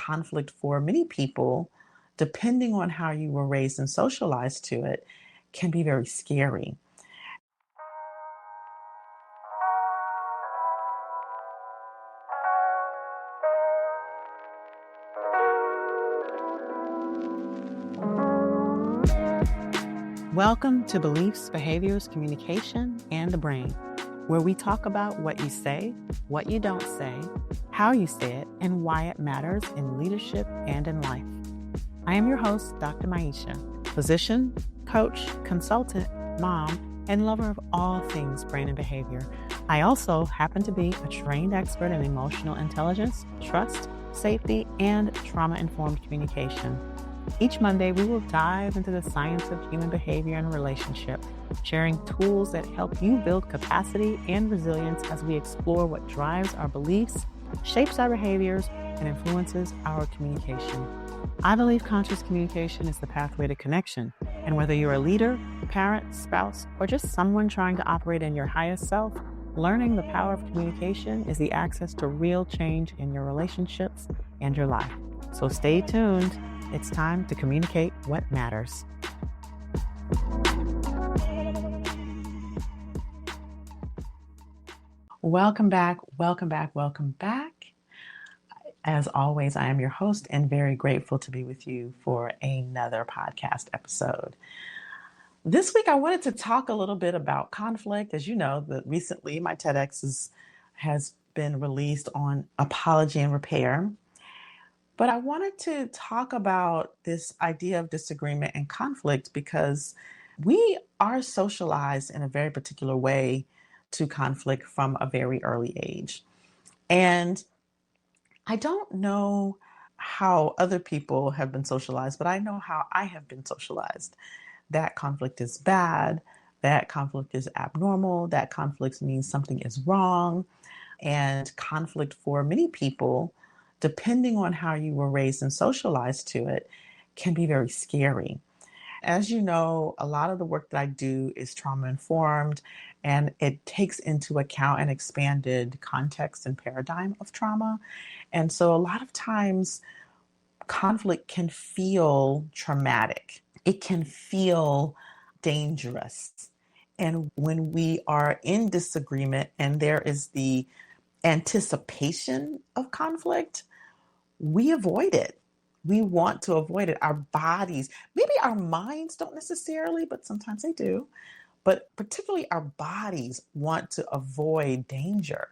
conflict for many people, depending on how you were raised and socialized to it, can be very scary. Welcome to Beliefs, Behaviors, Communication, and the Brain, where we talk about what you say, what you don't say, how you say it, and why it matters in leadership and in life. I am your host, Dr. Maisha, physician, coach, consultant, mom, and lover of all things brain and behavior. I also happen to be a trained expert in emotional intelligence, trust, safety, and trauma-informed communication. Each Monday, we will dive into the science of human behavior and relationship, sharing tools that help you build capacity and resilience as we explore what drives our beliefs, shapes our behaviors, and influences our communication. I believe conscious communication is the pathway to connection, and whether you're a leader, parent, spouse, or just someone trying to operate in your highest self, learning the power of communication is the access to real change in your relationships and your life. So stay tuned. It's time to communicate what matters. Welcome back. As always, I am your host and very grateful to be with you for another podcast episode. This week, I wanted to talk a little bit about conflict. As you know, that recently my TEDx has been released on apology and repair. But I wanted to talk about this idea of disagreement and conflict because we are socialized in a very particular way to conflict from a very early age. And I don't know how other people have been socialized, but I know how I have been socialized. That conflict is bad, that conflict is abnormal, that conflict means something is wrong. And conflict for many people, depending on how you were raised and socialized to it, can be very scary. As you know, a lot of the work that I do is trauma-informed, and it takes into account an expanded context and paradigm of trauma. And so a lot of times, conflict can feel traumatic. It can feel dangerous. And when we are in disagreement and there is the anticipation of conflict, we avoid it. We want to avoid it. Our bodies, maybe our minds don't necessarily, but sometimes they do. But particularly our bodies want to avoid danger.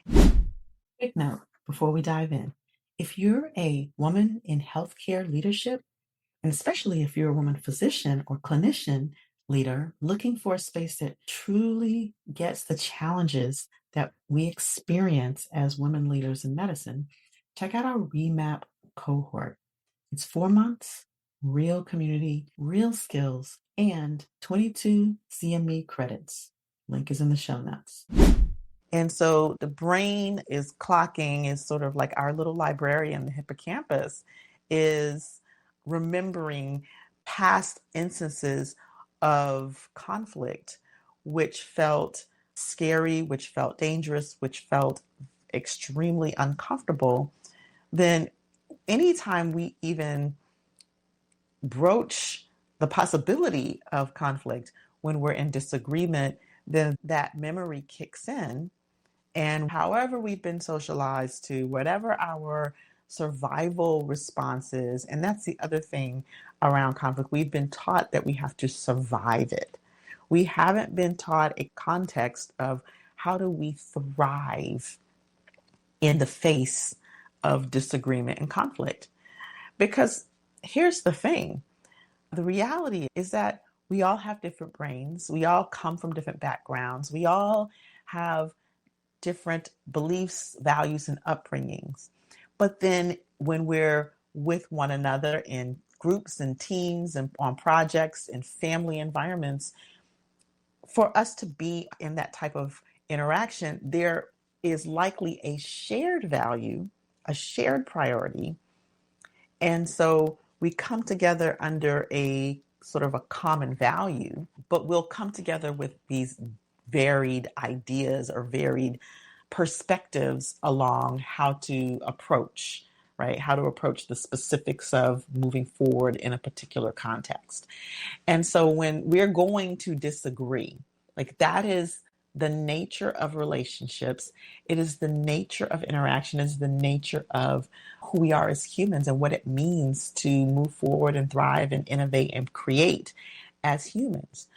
Quick note before we dive in. If you're a woman in healthcare leadership, and especially if you're a woman physician or clinician leader looking for a space that truly gets the challenges that we experience as women leaders in medicine, check out our REMAP cohort. It's 4 months, real community, real skills, and 22 CME credits. Link is in the show notes. And so the brain is clocking, is sort of like our little librarian, the hippocampus, is remembering past instances of conflict, which felt scary, which felt dangerous, which felt extremely uncomfortable. Then anytime we even broach the possibility of conflict when we're in disagreement, then that memory kicks in. And however we've been socialized to, whatever our survival responses, and that's the other thing around conflict, we've been taught that we have to survive it. We haven't been taught a context of how do we thrive in the face of disagreement and conflict. Because here's the thing, the reality is that we all have different brains, we all come from different backgrounds, we all have different beliefs, values, and upbringings. But then when we're with one another in groups and teams and on projects and family environments, for us to be in that type of interaction, there is likely a shared value, a shared priority. And so we come together under a sort of a common value, but we'll come together with these varied ideas or varied perspectives along how to approach, right? How to approach the specifics of moving forward in a particular context. And so when we're going to disagree, like that is the nature of relationships. It is the nature of interaction. It is the nature of who we are as humans and what it means to move forward and thrive and innovate and create as humans.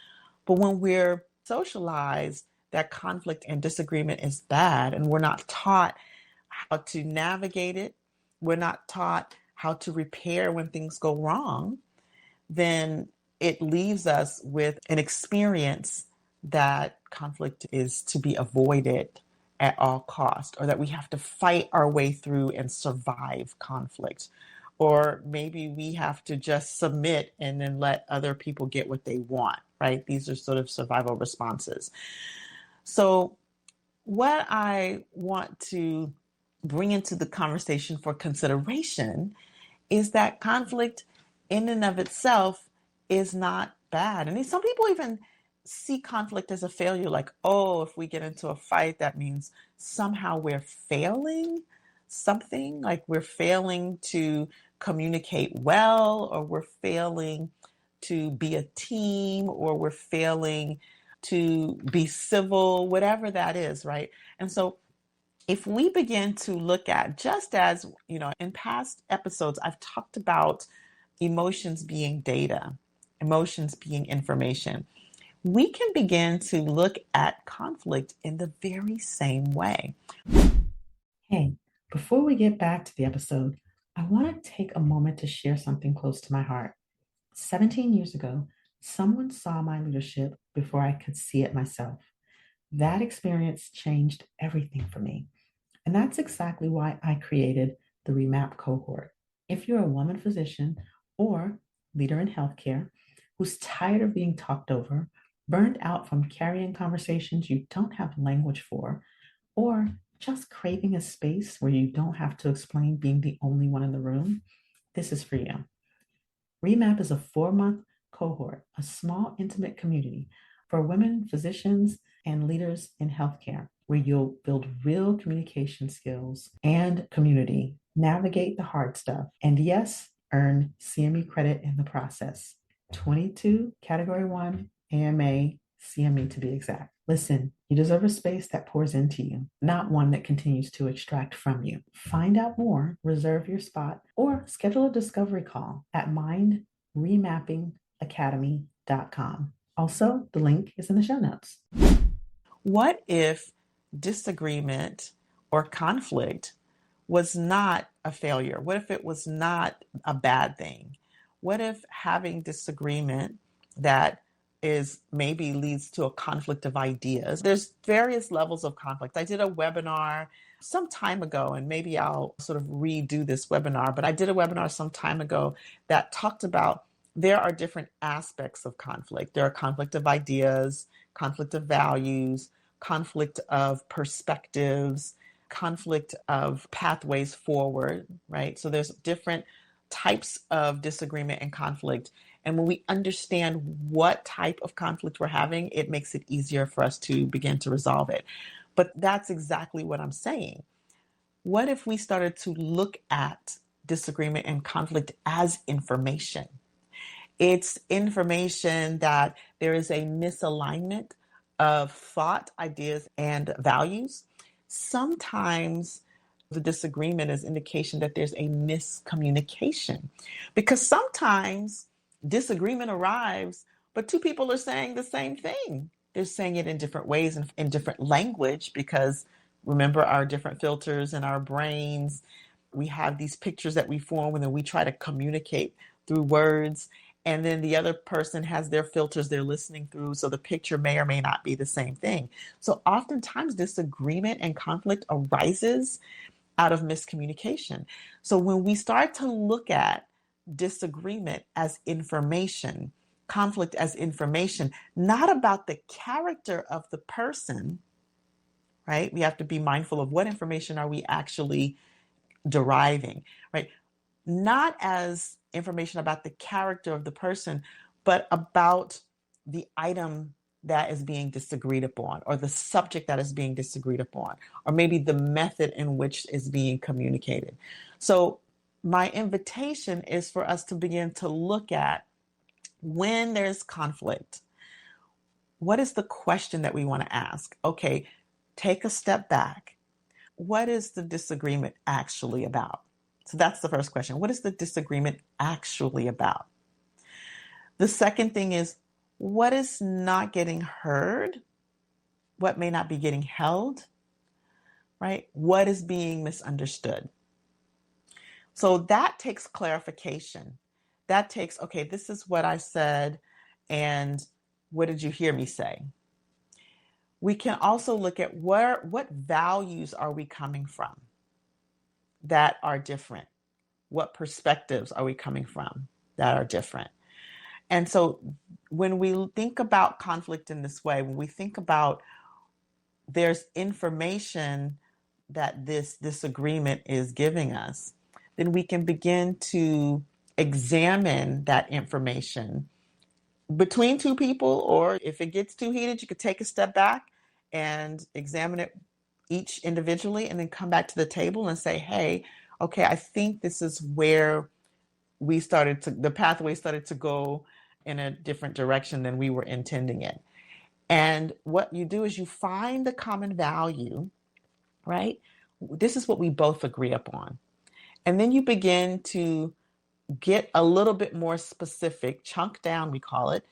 But when we're socialized that conflict and disagreement is bad and we're not taught how to navigate it, we're not taught how to repair when things go wrong, then it leaves us with an experience that conflict is to be avoided at all cost, or that we have to fight our way through and survive conflict. Or maybe we have to just submit and then let other people get what they want, right? These are sort of survival responses. So what I want to bring into the conversation for consideration is that conflict in and of itself is not bad. And some people even see conflict as a failure, like, oh, if we get into a fight, that means somehow we're failing something, like we're failing to communicate well, or we're failing to be a team, or we're failing to be civil, whatever that is, right? And so if we begin to look at, just as, in past episodes, I've talked about emotions being data, emotions being information, we can begin to look at conflict in the very same way. Hey, before we get back to the episode, I want to take a moment to share something close to my heart. 17 years ago, someone saw my leadership before I could see it myself. That experience changed everything for me. And that's exactly why I created the REMAP cohort. If you're a woman physician or leader in healthcare who's tired of being talked over, burned out from carrying conversations you don't have language for, or just craving a space where you don't have to explain being the only one in the room, this is for you. REMAP is a 4-month cohort, a small, intimate community for women physicians and leaders in healthcare, where you'll build real communication skills and community, navigate the hard stuff, and yes, earn CME credit in the process. 22 Category 1 AMA CME to be exact. Listen, you deserve a space that pours into you, not one that continues to extract from you. Find out more, reserve your spot, or schedule a discovery call at mindremappingacademy.com. Also, the link is in the show notes. What if disagreement or conflict was not a failure? What if it was not a bad thing? What if having disagreement that is maybe leads to a conflict of ideas? There's various levels of conflict. I did a webinar some time ago, and maybe I'll sort of redo this webinar, but I did a webinar some time ago that talked about there are different aspects of conflict. There are conflict of ideas, conflict of values, conflict of perspectives, conflict of pathways forward, right? So there's different types of disagreement and conflict. And when we understand what type of conflict we're having, it makes it easier for us to begin to resolve it. But that's exactly what I'm saying. What if we started to look at disagreement and conflict as information? It's information that there is a misalignment of thought, ideas, and values. Sometimes the disagreement is indication that there's a miscommunication, because sometimes disagreement arrives, but two people are saying the same thing. They're saying it in different ways and in different language, because remember our different filters in our brains. We have these pictures that we form, and then we try to communicate through words. And then the other person has their filters they're listening through, so the picture may or may not be the same thing. So oftentimes disagreement and conflict arises out of miscommunication. So when we start to look at disagreement as information, conflict as information, not about the character of the person, right? We have to be mindful of what information are we actually deriving, right? Not as information about the character of the person, but about the item that is being disagreed upon, or the subject that is being disagreed upon, or maybe the method in which is being communicated. So my invitation is for us to begin to look at when there's conflict. What is the question that we want to ask? Okay, take a step back. What is the disagreement actually about? So that's the first question. What is the disagreement actually about? The second thing is, what is not getting heard? What may not be getting held? Right? What is being misunderstood? So that takes clarification. That takes, okay, this is what I said, and what did you hear me say? We can also look at what values are we coming from that are different? What perspectives are we coming from that are different? And so when we think about conflict in this way, when we think about there's information that this disagreement is giving us, then we can begin to examine that information between two people, or if it gets too heated, you could take a step back and examine it each individually and then come back to the table and say, hey, okay, I think this is where the pathway started to go in a different direction than we were intending it. And what you do is you find the common value, right? This is what we both agree upon. And then you begin to get a little bit more specific, chunk down, we call it,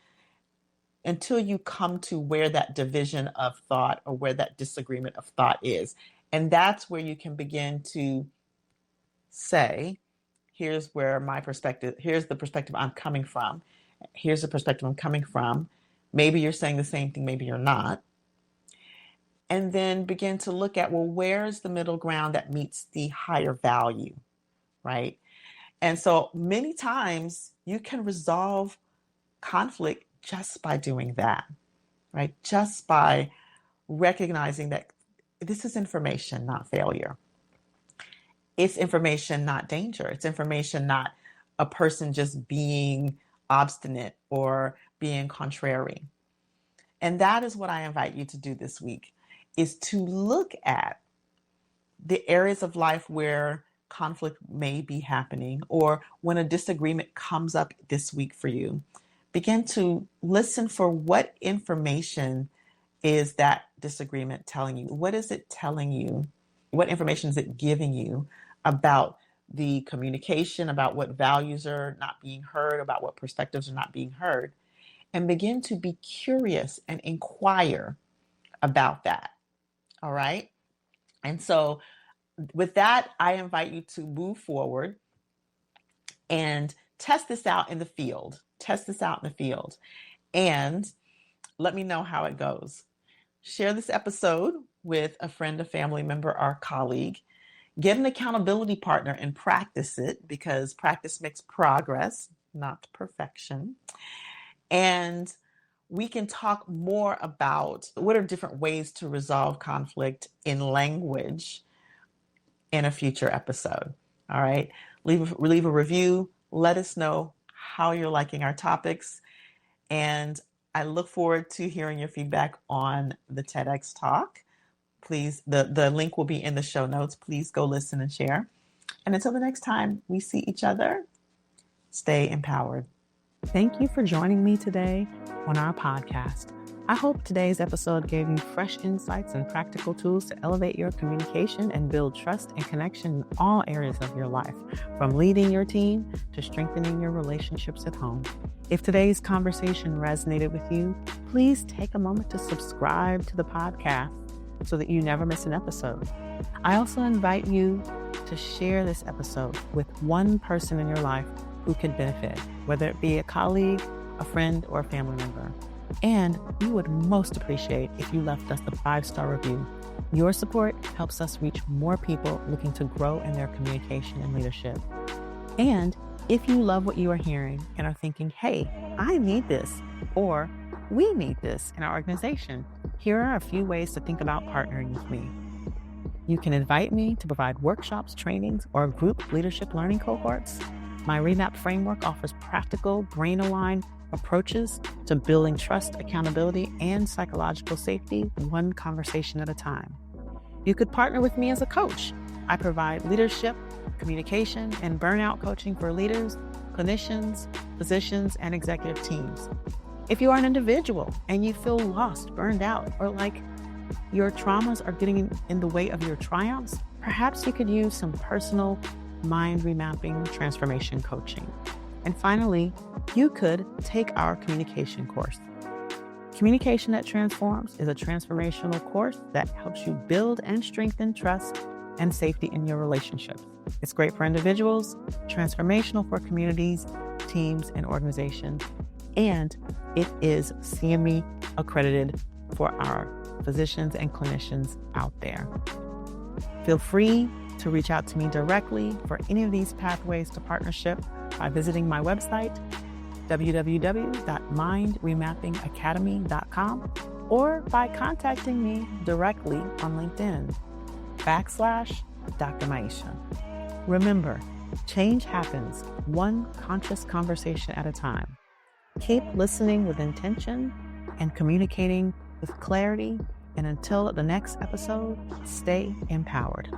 until you come to where that division of thought or where that disagreement of thought is. And that's where you can begin to say, here's where my perspective, here's the perspective I'm coming from. Here's the perspective I'm coming from. Maybe you're saying the same thing, maybe you're not. And then begin to look at, well, where's the middle ground that meets the higher value, right? And so many times you can resolve conflict just by doing that, right? Just by recognizing that this is information, not failure. It's information, not danger. It's information, not a person just being obstinate or being contrary. And that is what I invite you to do this week, is to look at the areas of life where conflict may be happening, or when a disagreement comes up this week for you. Begin to listen for what information is that disagreement telling you. What is it telling you? What information is it giving you about the communication, about what values are not being heard, about what perspectives are not being heard? And begin to be curious and inquire about that. All right? And so with that, I invite you to move forward and test this out in the field. Test this out in the field and let me know how it goes. Share this episode with a friend, a family member, or colleague. Get an accountability partner and practice it, because practice makes progress, not perfection. And we can talk more about what are different ways to resolve conflict in language in a future episode. All right. Leave a review. Let us know how you're liking our topics. And I look forward to hearing your feedback on the TEDx talk. Please, the link will be in the show notes. Please go listen and share. And until the next time we see each other, stay empowered. Thank you for joining me today on our podcast. I hope today's episode gave you fresh insights and practical tools to elevate your communication and build trust and connection in all areas of your life, from leading your team to strengthening your relationships at home. If today's conversation resonated with you, please take a moment to subscribe to the podcast so that you never miss an episode. I also invite you to share this episode with one person in your life who can benefit, whether it be a colleague, a friend, or a family member. And we would most appreciate if you left us a 5-star review. Your support helps us reach more people looking to grow in their communication and leadership. And if you love what you are hearing and are thinking, hey, I need this, or we need this in our organization, here are a few ways to think about partnering with me. You can invite me to provide workshops, trainings, or group leadership learning cohorts. My Remap framework offers practical, brain-aligned approaches to building trust, accountability, and psychological safety, one conversation at a time. You could partner with me as a coach. I provide leadership, communication and burnout coaching for leaders, clinicians, physicians, and executive teams. If you are an individual and you feel lost, burned out, or like your traumas are getting in the way of your triumphs, perhaps you could use some personal mind remapping transformation coaching. And finally, you could take our communication course. Communication that Transforms is a transformational course that helps you build and strengthen trust and safety in your relationships. It's great for individuals, transformational for communities, teams, and organizations, and it is CME accredited for our physicians and clinicians out there. Feel free to reach out to me directly for any of these pathways to partnership by visiting my website, www.mindremappingacademy.com, or by contacting me directly on LinkedIn, /Dr. Maisha. Remember, change happens one conscious conversation at a time. Keep listening with intention and communicating with clarity. And until the next episode, stay empowered.